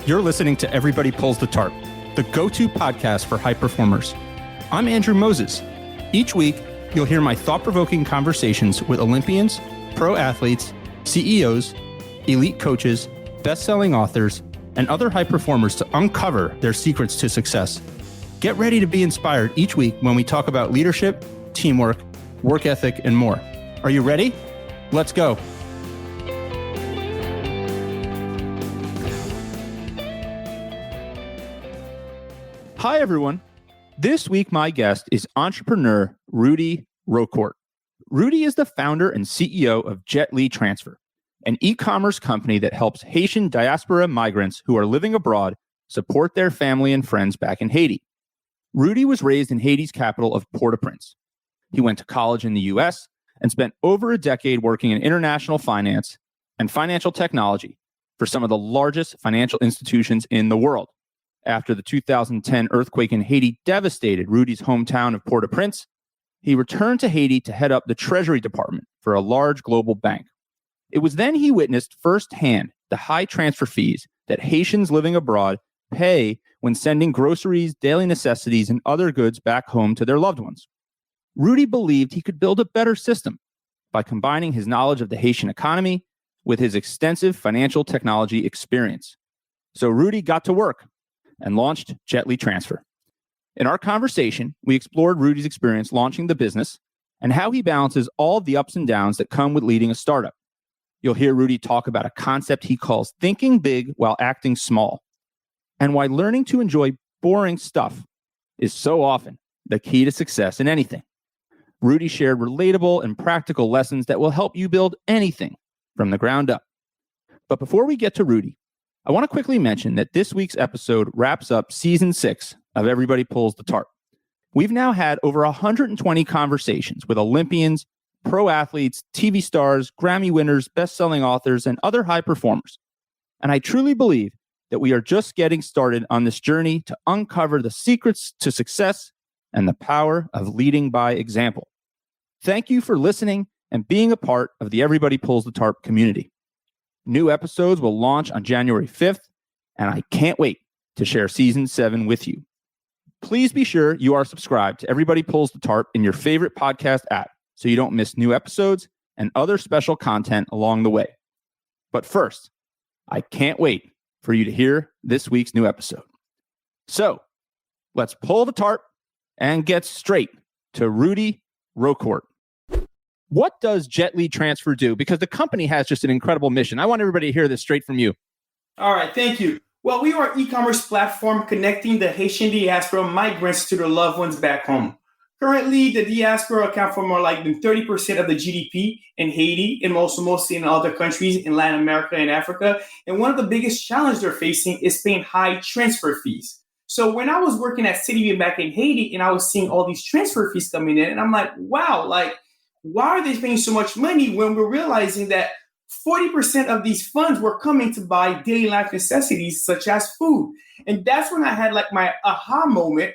You're listening to Everybody Pulls the Tarp, the go-to podcast for high performers. I'm Andrew Moses. Each week, you'll hear my thought-provoking conversations with Olympians, pro athletes, CEOs, elite coaches, best-selling authors, and other high performers to uncover their secrets to success. Get ready to be inspired each week when we talk about leadership, teamwork, work ethic, and more. Are you ready? Let's go. Hi, everyone. This week, my guest is entrepreneur Rudy Rocourt. Rudy is the founder and CEO of Jetli Transfer, an e-commerce company that helps Haitian diaspora migrants who are living abroad support their family and friends back in Haiti. Rudy was raised in Haiti's capital of Port-au-Prince. He went to college in the U.S. and spent over a decade working in international finance and financial technology for some of the largest financial institutions in the world. After the 2010 earthquake in Haiti devastated Rudy's hometown of Port-au-Prince, he returned to Haiti to head up the treasury department for a large global bank. It was then he witnessed firsthand the high transfer fees that Haitians living abroad pay when sending groceries, daily necessities, and other goods back home to their loved ones. Rudy believed he could build a better system by combining his knowledge of the Haitian economy with his extensive financial technology experience. So Rudy got to work and launched Jetli Transfer. In our conversation, we explored Rudy's experience launching the business and how he balances all of the ups and downs that come with leading a startup. You'll hear Rudy talk about a concept he calls thinking big while acting small, and why learning to enjoy boring stuff is so often the key to success in anything. Rudy shared relatable and practical lessons that will help you build anything from the ground up. But before we get to Rudy, I want to quickly mention that this week's episode wraps up season 6 of Everybody Pulls the Tarp. We've now had over 120 conversations with Olympians, pro athletes, TV stars, Grammy winners, best-selling authors, and other high performers. And I truly believe that we are just getting started on this journey to uncover the secrets to success and the power of leading by example. Thank you for listening and being a part of the Everybody Pulls the Tarp community. New episodes will launch on January 5th, and I can't wait to share season 7 with you. Please be sure you are subscribed to Everybody Pulls the Tarp in your favorite podcast app so you don't miss new episodes and other special content along the way. But first, I can't wait for you to hear this week's new episode. So let's pull the tarp and get straight to Rudy Rocourt. What does Jetli Transfer do? Because the company has just an incredible mission. I want everybody to hear this straight from you. All right, thank you. Well, we are an e-commerce platform connecting the Haitian diaspora migrants to their loved ones back home. Currently, the diaspora account for more like than 30% of the GDP in Haiti and mostly in other countries in Latin America and Africa. And one of the biggest challenges they're facing is paying high transfer fees. So when I was working at Citibank back in Haiti and I was seeing all these transfer fees coming in, and I'm like, wow, why are they paying so much money when we're realizing that 40% of these funds were coming to buy daily life necessities such as food? And that's when I had my aha moment.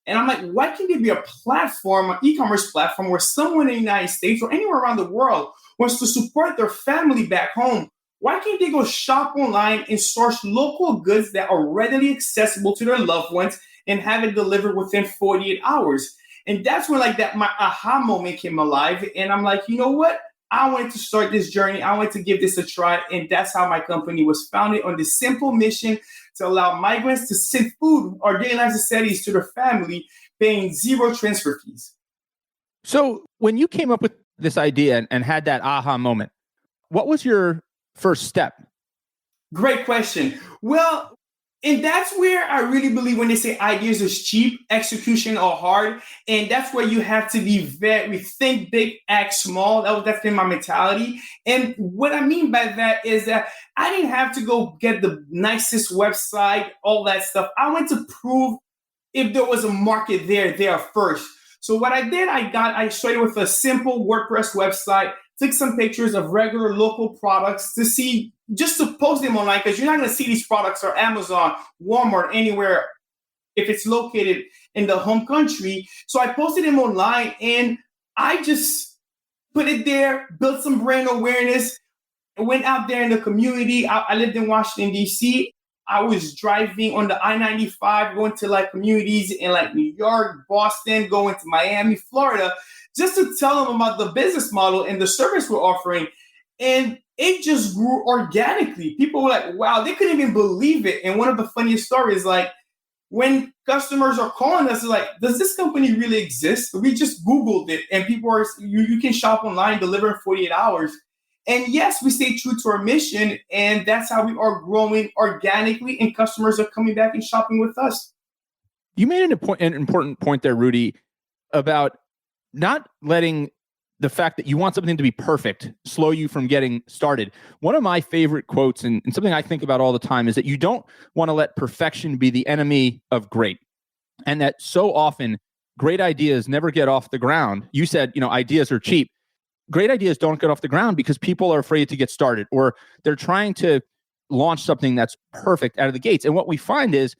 And I'm like, why can't there be a platform, an e-commerce platform where someone in the United States or anywhere around the world wants to support their family back home? Why can't they go shop online and source local goods that are readily accessible to their loved ones and have it delivered within 48 hours? And that's when my aha moment came alive. And I'm like, you know what? I wanted to start this journey. I wanted to give this a try. And that's how my company was founded, on this simple mission to allow migrants to send food or daily life necessities to their family, paying zero transfer fees. So when you came up with this idea and had that aha moment, what was your first step? Great question. Well, and that's where I really believe when they say ideas is cheap, execution are hard. And that's where you have to be we think big, act small. That's been my mentality. And what I mean by that is that I didn't have to go get the nicest website, all that stuff. I went to prove if there was a market there first. So what I did, I started with a simple WordPress website, took some pictures of regular local products to see, just to post them online, because you're not going to see these products on Amazon, Walmart, anywhere if it's located in the home country. So I posted them online and I just put it there, built some brand awareness, went out there in the community. I lived in Washington, D.C. I was driving on the I-95, going to like communities in like New York, Boston, going to Miami, Florida, just to tell them about the business model and the service we're offering. And it just grew organically. People were like, wow, they couldn't even believe it. And one of the funniest stories, like when customers are calling us, like, does this company really exist? We just Googled it, and people are, you can shop online, deliver in 48 hours. And yes, we stay true to our mission, and that's how we are growing organically, and customers are coming back and shopping with us. You made an important point there, Rudy, about not letting the fact that you want something to be perfect slow you from getting started. One of my favorite quotes, and something I think about all the time, is that you don't want to let perfection be the enemy of great. And that so often great ideas never get off the ground. You said, ideas are cheap. Great ideas don't get off the ground because people are afraid to get started, or they're trying to launch something that's perfect out of the gates. And what we find is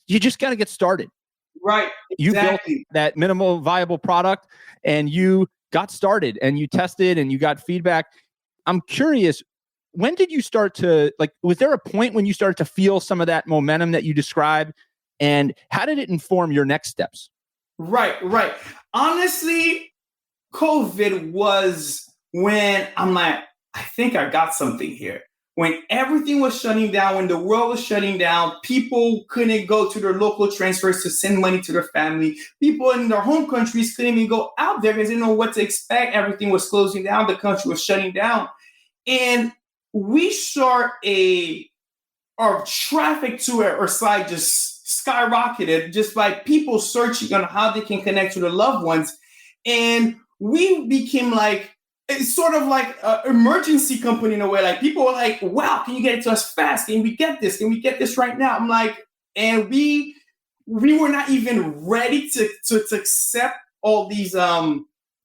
you just got to get started. Right. Exactly. You built that minimal viable product, and you got started, and you tested, and you got feedback. I'm curious, when did you start to, was there a point when you started to feel some of that momentum that you described, and how did it inform your next steps? Right. Honestly, COVID was when I'm like, I think I got something here. When everything was shutting down, when the world was shutting down, people couldn't go to their local transfers to send money to their family. People in their home countries couldn't even go out there because they didn't know what to expect. Everything was closing down. The country was shutting down. And we saw our traffic to our site just skyrocketed just by people searching on how they can connect to their loved ones. And we became like, it's sort of like an emergency company in a way. Like people were like, wow, can you get it to us fast? Can we get this? Can we get this right now? I'm like, and we were not even ready to accept all these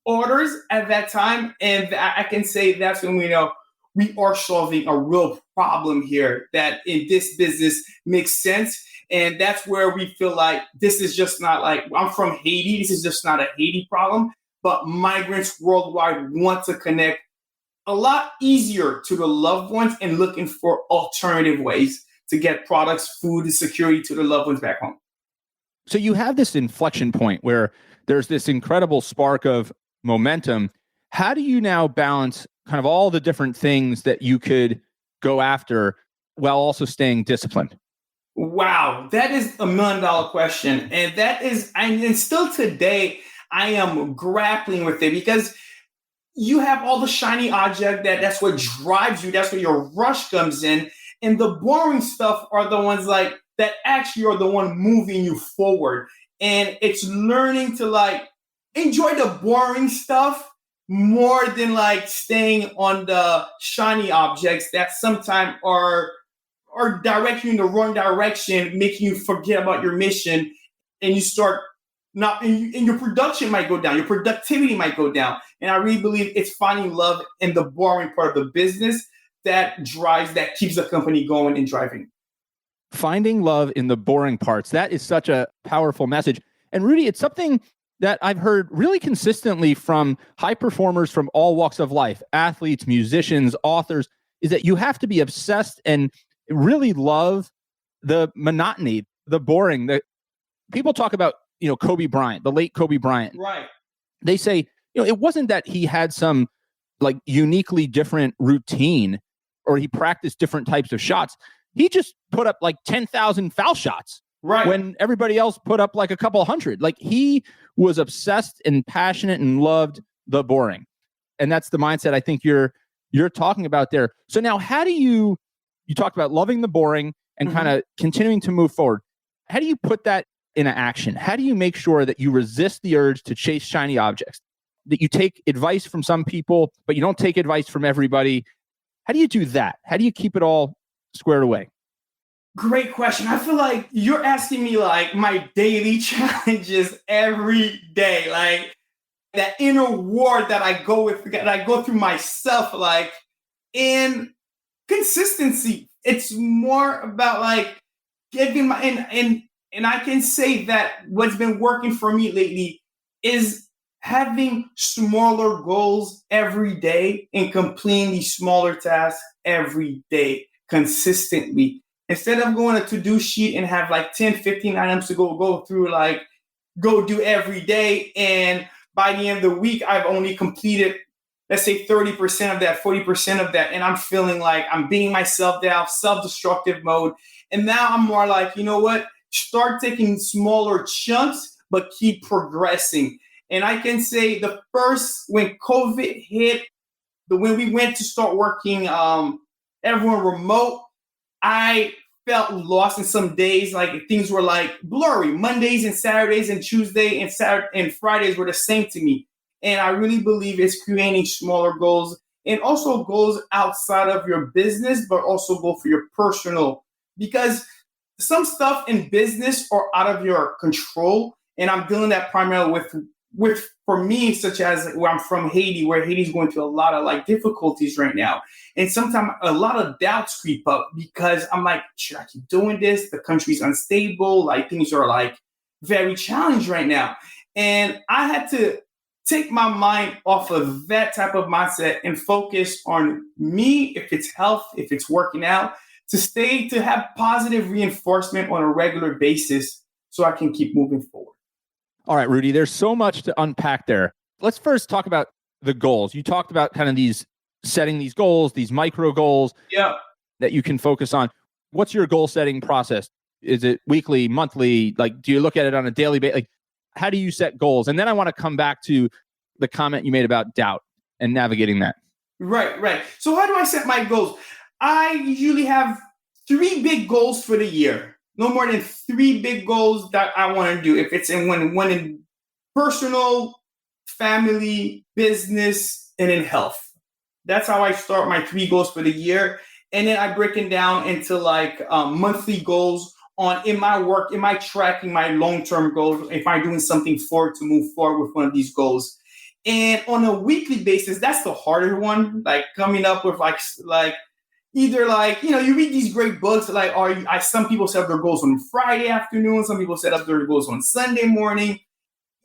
orders at that time. And I can say that's when we know we are solving a real problem here that in this business makes sense. And that's where we feel like this is just not like, I'm from Haiti. This is just not a Haiti problem. But migrants worldwide want to connect a lot easier to the loved ones and looking for alternative ways to get products, food, and security to their loved ones back home. So you have this inflection point where there's this incredible spark of momentum. How do you now balance kind of all the different things that you could go after while also staying disciplined? Wow, that is $1 million question. And that is, and still today, I am grappling with it because you have all the shiny object that's what drives you. That's where your rush comes in. And the boring stuff are the ones like that actually are the one moving you forward. And it's learning to like enjoy the boring stuff more than like staying on the shiny objects that sometimes are directing you in the wrong direction, making you forget about your mission, and you start not, and your production might go down, your productivity might go down. And I really believe it's finding love in the boring part of the business that keeps the company going and driving. Finding love in the boring parts. That is such a powerful message. And Rudy, it's something that I've heard really consistently from high performers from all walks of life, athletes, musicians, authors, is that you have to be obsessed and really love the monotony, the boring. People talk about, Kobe Bryant, the late Kobe Bryant. Right. They say, it wasn't that he had some like uniquely different routine or he practiced different types of shots. He just put up like 10,000 foul shots. Right. When everybody else put up like a couple hundred. Like he was obsessed and passionate and loved the boring. And that's the mindset I think you're talking about there. So now how do you talked about loving the boring and kind of continuing to move forward. How do you put that into action? How do you make sure that you resist the urge to chase shiny objects, that you take advice from some people, but you don't take advice from everybody? How do you do that? How do you keep it all squared away? Great question. I feel like you're asking me like my daily challenges every day, like that inner war that I go through myself, like in consistency. It's more about like giving my and I can say that what's been working for me lately is having smaller goals every day and completing these smaller tasks every day consistently. Instead of going a to-do sheet and have like 10, 15 items to go through, like go do every day. And by the end of the week, I've only completed, let's say 30% of that, 40% of that. And I'm feeling like I'm beating myself down, self-destructive mode. And now I'm more like, you know what? Start taking smaller chunks, but keep progressing. And I can say when COVID hit, when we went to start working, everyone remote, I felt lost in some days. Like things were like blurry. Mondays and Saturdays and Tuesday and Fridays were the same to me. And I really believe it's creating smaller goals and also goals outside of your business, but also go for your personal, because some stuff in business are out of your control. And I'm dealing that primarily with for me, such as where I'm from, Haiti, where Haiti's going through a lot of like difficulties right now. And sometimes a lot of doubts creep up because I'm like, should I keep doing this? The country's unstable. Like things are like very challenged right now. And I had to take my mind off of that type of mindset and focus on me, if it's health, if it's working out, to have positive reinforcement on a regular basis so I can keep moving forward. All right, Rudy, there's so much to unpack there. Let's first talk about the goals. You talked about kind of setting these goals, these micro goals that you can focus on. What's your goal setting process? Is it weekly, monthly? Like, do you look at it on a daily basis? Like, how do you set goals? And then I want to come back to the comment you made about doubt and navigating that. Right. So how do I set my goals? I usually have 3 big goals for the year. No more than 3 big goals that I want to do. If it's one in personal, family, business, and in health. That's how I start my 3 goals for the year. And then I break it down into like monthly goals in my work, in my tracking, my long-term goals, if I'm doing something to move forward with one of these goals. And on a weekly basis, that's the harder one, like coming up with like either like, you read these great books, like some people set up their goals on Friday afternoon, some people set up their goals on Sunday morning.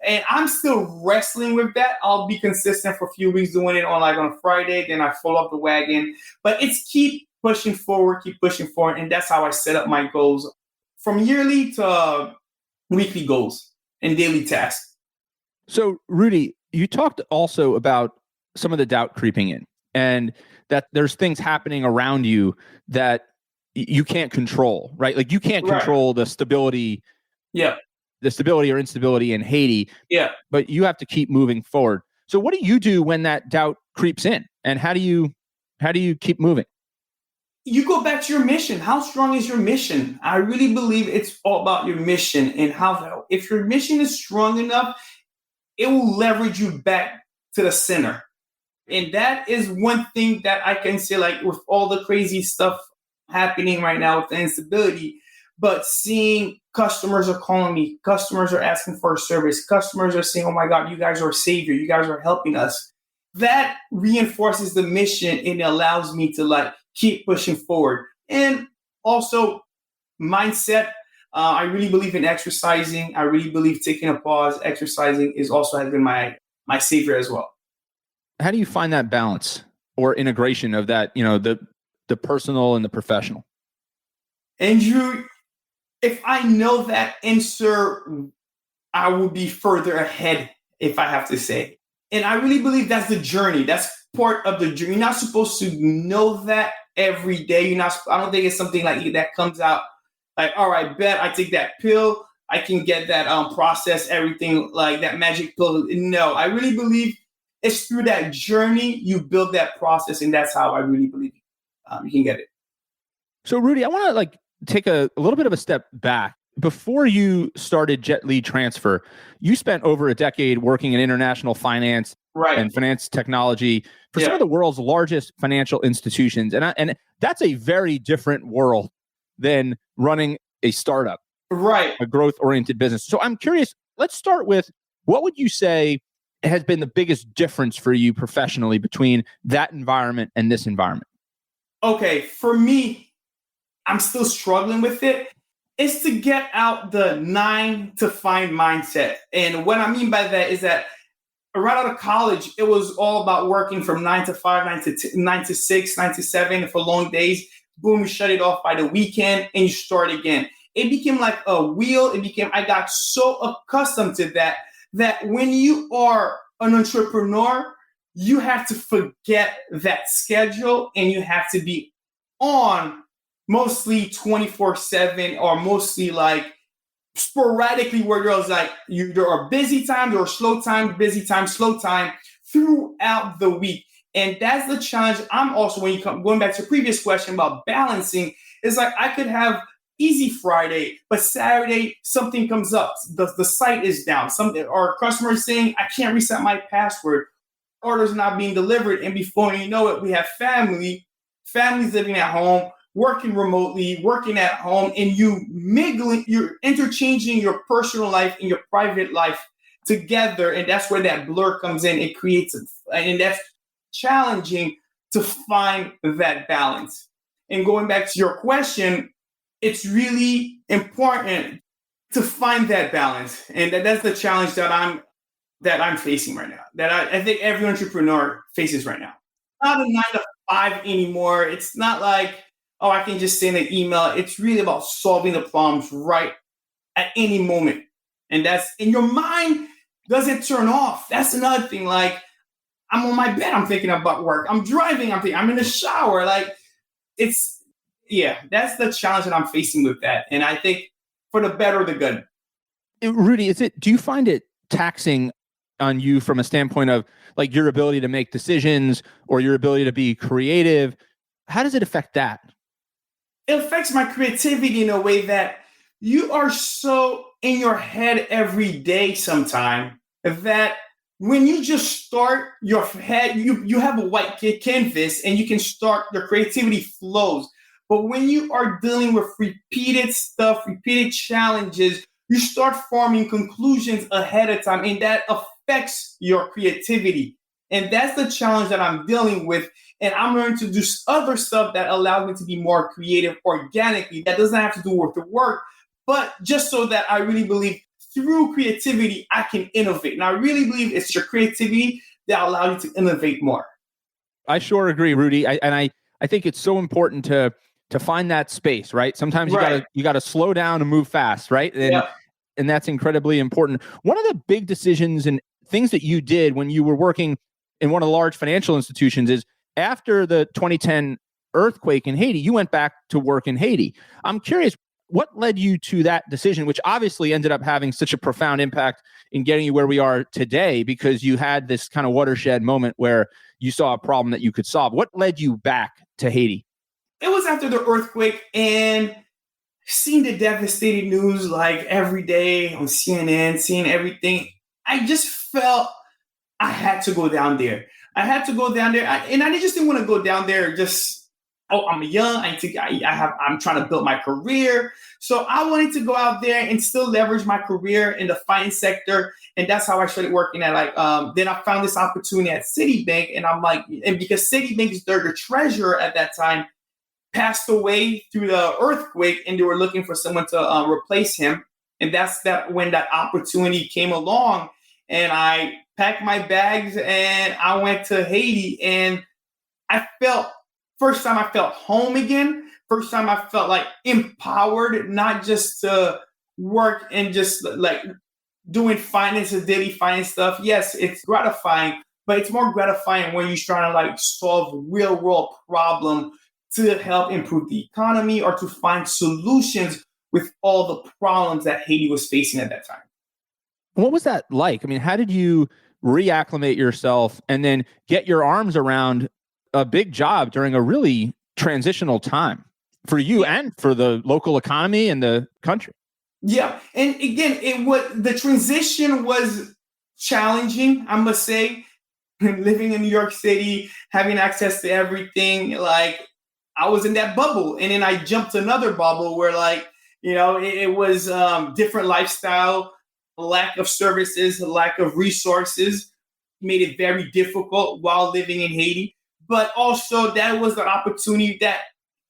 And I'm still wrestling with that. I'll be consistent for a few weeks doing it on a Friday, then I fall off the wagon. But it's keep pushing forward. And that's how I set up my goals from yearly to weekly goals and daily tasks. So, Rudy, you talked also about some of the doubt creeping in and that there's things happening around you that you can't control, right? Like you can't control the stability. Yeah. The stability or instability in Haiti. Yeah. But you have to keep moving forward. So what do you do when that doubt creeps in? And how do you keep moving? You go back to your mission. How strong is your mission? I really believe it's all about your mission and if your mission is strong enough, it will leverage you back to the center. And that is one thing that I can say, like with all the crazy stuff happening right now with the instability, but seeing customers are calling me, customers are asking for a service, customers are saying, oh my God, you guys are a savior, you guys are helping us. That reinforces the mission and it allows me to like keep pushing forward. And also mindset. I really believe in exercising. I really believe taking a pause, exercising has been my savior as well. How do you find that balance or integration of that, the personal and the professional? Andrew, if I know that answer, I will be further ahead, if I have to say. And I really believe that's the journey. That's part of the journey. You're not supposed to know that every day. I don't think it's something like that comes out like, all right, bet I take that pill, I can get that process, everything like that magic pill. No, I really believe it's through that journey you build that process, and that's how I really believe you can get it. So, Rudy, I want to take a little bit of a step back. Before you started Jetli Transfer, you spent over a decade working in international finance and finance technology for some of the world's largest financial institutions. And that's a very different world than running a startup, a growth-oriented business. So I'm curious, let's start with what would you say has been the biggest difference for you professionally between that environment and this environment? Okay, for me, I'm still struggling with it. It's to get out the 9 to 5 mindset. And what I mean by that is that right out of college, it was all about working from 9 to 5, 9 to 6, 9 to 7 for long days. boom, you shut it off by the weekend and you start again. It became like a wheel. I got so accustomed to that when you are an entrepreneur, you have to forget that schedule and you have to be on mostly 24/7 or mostly like sporadically where there's like there are busy time, there are slow time, busy time, slow time throughout the week. And that's the challenge. I'm also, when you come going back to the previous question about balancing, it's like I could have easy Friday, but Saturday something comes up. The site is down. Something or customer is saying I can't reset my password. Orders not being delivered, and before you know it, we have families living at home, working remotely, working at home, and you're interchanging your personal life and your private life together, and that's where that blur comes in. It creates and that's challenging to find that balance. And going back to your question, it's really important to find that balance, and that's the challenge that I'm facing right now. That I think every entrepreneur faces right now. Not a 9 to 5 anymore. It's not like, oh, I can just send an email. It's really about solving the problems right at any moment. And your mind doesn't turn off. That's another thing. Like, I'm on my bed, I'm thinking about work. I'm driving, I'm in the shower. Like, that's the challenge that I'm facing with that. And I think for the better or the good. Rudy, do you find it taxing on you from a standpoint of like your ability to make decisions or your ability to be creative? How does it affect that? It affects my creativity in a way that you are so in your head every day sometime that when you just start your head, you have a white canvas and you can start, your creativity flows. But when you are dealing with repeated stuff, repeated challenges, you start forming conclusions ahead of time, and that affects your creativity. And that's the challenge that I'm dealing with. And I'm learning to do other stuff that allows me to be more creative organically. That doesn't have to do with the work, but just so that I really believe through creativity, I can innovate. And I really believe it's your creativity that allows you to innovate more. I sure agree, Rudy. I think it's so important to find that space, right? Sometimes you gotta slow down and move fast, right? And that's incredibly important. One of the big decisions and things that you did when you were working in one of the large financial institutions is after the 2010 earthquake in Haiti, you went back to work in Haiti. I'm curious, what led you to that decision, which obviously ended up having such a profound impact in getting you where we are today, because you had this kind of watershed moment where you saw a problem that you could solve. What led you back to Haiti? It was after the earthquake, and seeing the devastating news like every day on CNN, seeing everything, I just felt I had to go down there. And I just didn't want to go down there just, oh, I'm young. I'm trying to build my career. So I wanted to go out there and still leverage my career in the finance sector. And that's how I started working at then I found this opportunity at Citibank. And I'm like, and because Citibank's the treasurer at that time passed away through the earthquake, and they were looking for someone to replace him. And that's when that opportunity came along. And I packed my bags and I went to Haiti, and first time I felt home again. First time I felt like empowered, not just to work and just like doing finance and daily finance stuff. Yes, it's gratifying, but it's more gratifying when you're trying to like solve real world problem to help improve the economy or to find solutions with all the problems that Haiti was facing at that time. What was that like? I mean, how did you reacclimate yourself and then get your arms around a big job during a really transitional time for you and for the local economy and the country? Yeah. And again, the transition was challenging, I must say. Living in New York City, having access to everything, like I was in that bubble. And then I jumped to another bubble where it was different lifestyle, lack of services, lack of resources made it very difficult while living in Haiti. But also that was the opportunity that,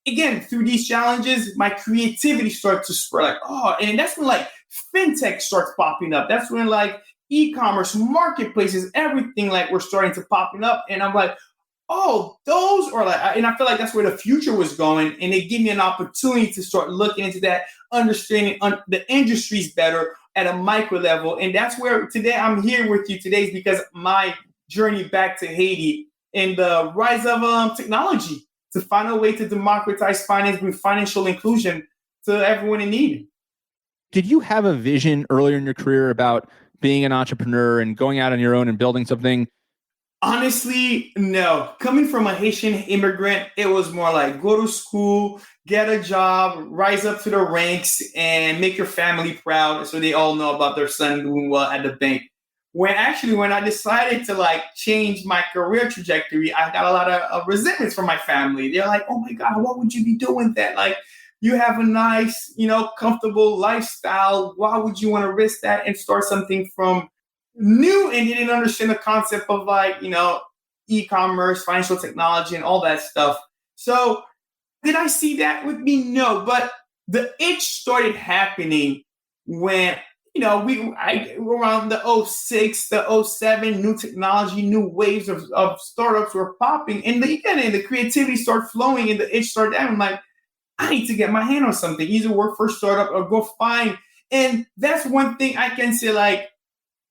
again, through these challenges, my creativity started to spread. And that's when like fintech starts popping up. That's when like e-commerce, marketplaces, everything like we're starting to popping up. And I'm like, oh, those are like, and I feel like that's where the future was going. And it gave me an opportunity to start looking into that, understanding the industries better at a micro level. And that's where today I'm here with you today is because my journey back to Haiti and the rise of technology to find a way to democratize finance, bring financial inclusion to everyone in need. Did you have a vision earlier in your career about being an entrepreneur and going out on your own and building something? Honestly, no. Coming from a Haitian immigrant, it was more like go to school, get a job, rise up to the ranks, and make your family proud so they all know about their son doing well at the bank. When I decided to like change my career trajectory, I got a lot of resentments from my family. They're like, "Oh my God, what would you be doing that? Like, you have a nice, comfortable lifestyle. Why would you want to risk that and start something from new?" And they didn't understand the concept of like, e-commerce, financial technology, and all that stuff. So did I see that with me? No, but the itch started happening when around the '06, the '07, new technology, new waves of startups were popping, and the creativity started flowing, and the itch started out. I'm like, I need to get my hand on something, either work for a startup or go find. And that's one thing I can say, like,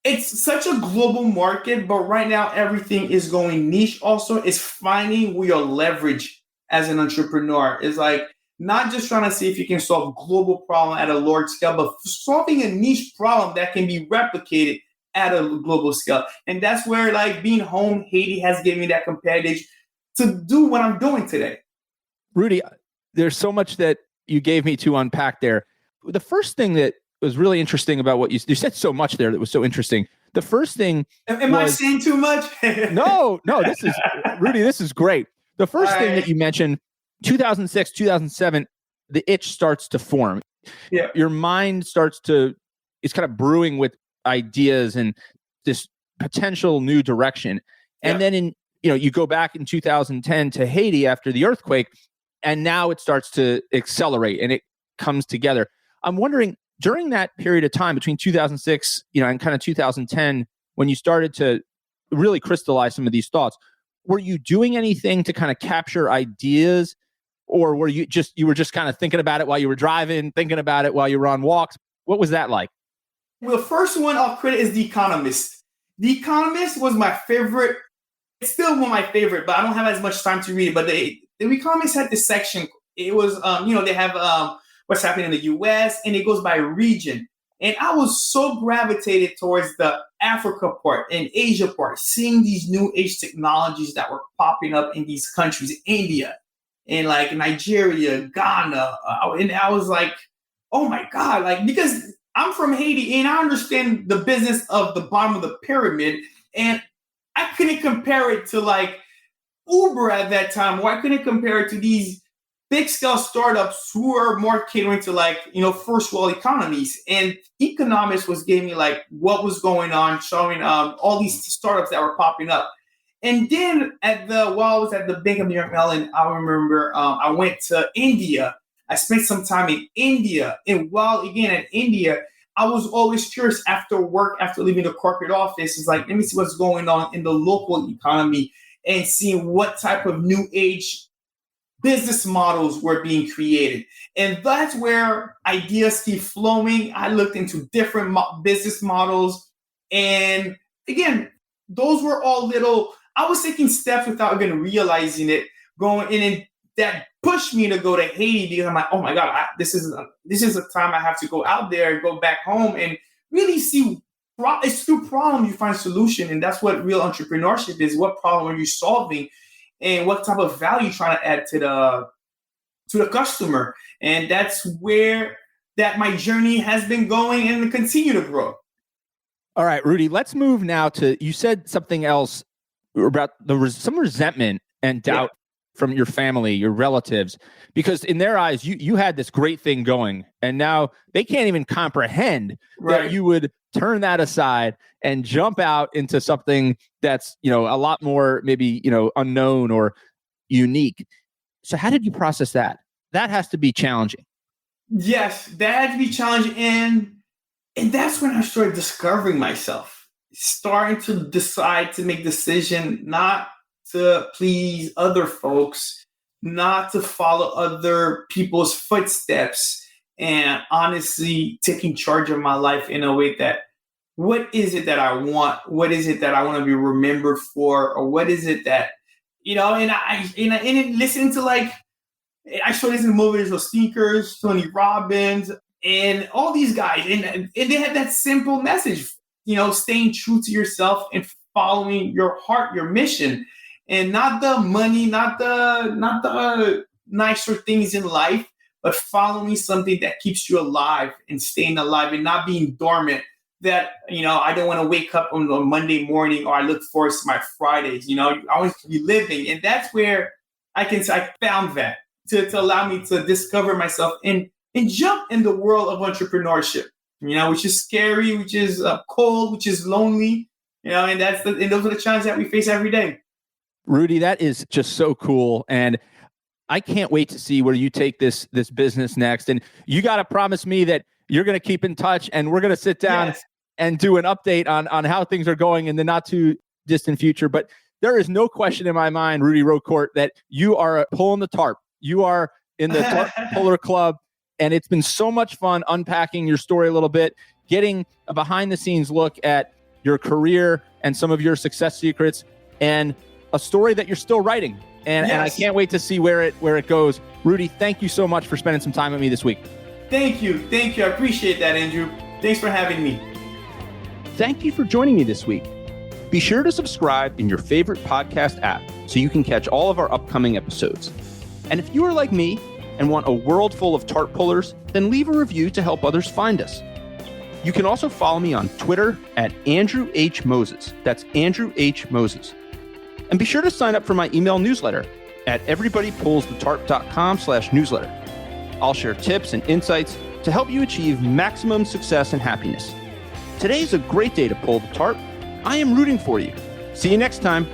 it's such a global market, but right now everything is going niche. Also, is finding where your leverage as an entrepreneur is like not just trying to see if you can solve global problem at a large scale, but solving a niche problem that can be replicated at a global scale. And that's where like being home, Haiti has given me that competitive edge to do what I'm doing today. Rudy, there's so much that you gave me to unpack there. The first thing that was really interesting about what you said so much there that was so interesting. The first thing Am I saying too much? No, this is Rudy, this is great. The first thing that you mentioned, 2006, 2007, the itch starts to form. Yeah. Your mind it's kind of brewing with ideas and this potential new direction. And then you go back in 2010 to Haiti after the earthquake, and now it starts to accelerate and it comes together. I'm wondering, during that period of time between 2006, and kind of 2010, when you started to really crystallize some of these thoughts, were you doing anything to kind of capture ideas, or were you were just kind of thinking about it while you were driving, thinking about it while you were on walks? What was that like? Well, the first one I'll credit is The Economist. The Economist was my favorite. It's still one of my favorite, but I don't have as much time to read it. But the Economist had this section. It was, they have what's happening in the U.S. and it goes by region. And I was so gravitated towards the Africa part and Asia part, seeing these new age technologies that were popping up in these countries, India and like Nigeria, Ghana. And I was like, oh my God, like, because I'm from Haiti and I understand the business of the bottom of the pyramid. And I couldn't compare it to like Uber at that time, or I couldn't compare it to these big scale startups who are more catering to like, first world economies. And Economist was giving me like what was going on, showing all these startups that were popping up. And then while I was at the Bank of New York Mellon, I remember I went to India. I spent some time in India. And while again at India, I was always curious after work, after leaving the corporate office, it's like, let me see what's going on in the local economy and seeing what type of new age business models were being created. And that's where ideas keep flowing. I looked into different business models. And again, those were all I was taking steps without even realizing it, going in, and that pushed me to go to Haiti because I'm like, oh my God, this is a time I have to go out there, go back home and really see. It's through problem you find solution. And that's what real entrepreneurship is. What problem are you solving? And what type of value you're trying to add to the customer. And that's where that my journey has been going and continue to grow. All right, Rudy, let's move now to, you said something else about some resentment and doubt from your family, your relatives, because in their eyes, you had this great thing going, and now they can't even comprehend that you would turn that aside and jump out into something that's, a lot more maybe, unknown or unique. So how did you process that? That has to be challenging. Yes, that had to be challenging. And that's when I started discovering myself, starting to decide to make decision, not to please other folks, not to follow other people's footsteps, and honestly taking charge of my life in a way that what is it that I want? What is it that I want to be remembered for? Or what is it that, and listening to I saw this in movies of Sneakers, Tony Robbins, and all these guys. And they had that simple message, staying true to yourself and following your heart, your mission, and not the money, not the nicer things in life, but following something that keeps you alive and staying alive and not being dormant. That, I don't want to wake up on a Monday morning, or I look forward to my Fridays. I want to be living. And that's where I found that to allow me to discover myself and jump in the world of entrepreneurship, which is scary, which is cold, which is lonely, and those are the challenges that we face every day. Rudy, that is just so cool. And I can't wait to see where you take this business next. And you got to promise me that you're going to keep in touch, and we're going to sit down and do an update on how things are going in the not too distant future. But there is no question in my mind, Rudy Rocourt, that you are pulling the tarp. You are in the Tarp Puller Club, and it's been so much fun unpacking your story a little bit, getting a behind the scenes look at your career and some of your success secrets, and a story that you're still writing. And I can't wait to see where it goes. Rudy, thank you so much for spending some time with me this week. Thank you. I appreciate that, Andrew. Thanks for having me. Thank you for joining me this week. Be sure to subscribe in your favorite podcast app so you can catch all of our upcoming episodes. And if you are like me and want a world full of tarp pullers, then leave a review to help others find us. You can also follow me on Twitter at Andrew H. Moses. That's Andrew H. Moses. And be sure to sign up for my email newsletter at everybodypullsthetarp.com/newsletter. I'll share tips and insights to help you achieve maximum success and happiness. Today is a great day to pull the tarp. I am rooting for you. See you next time.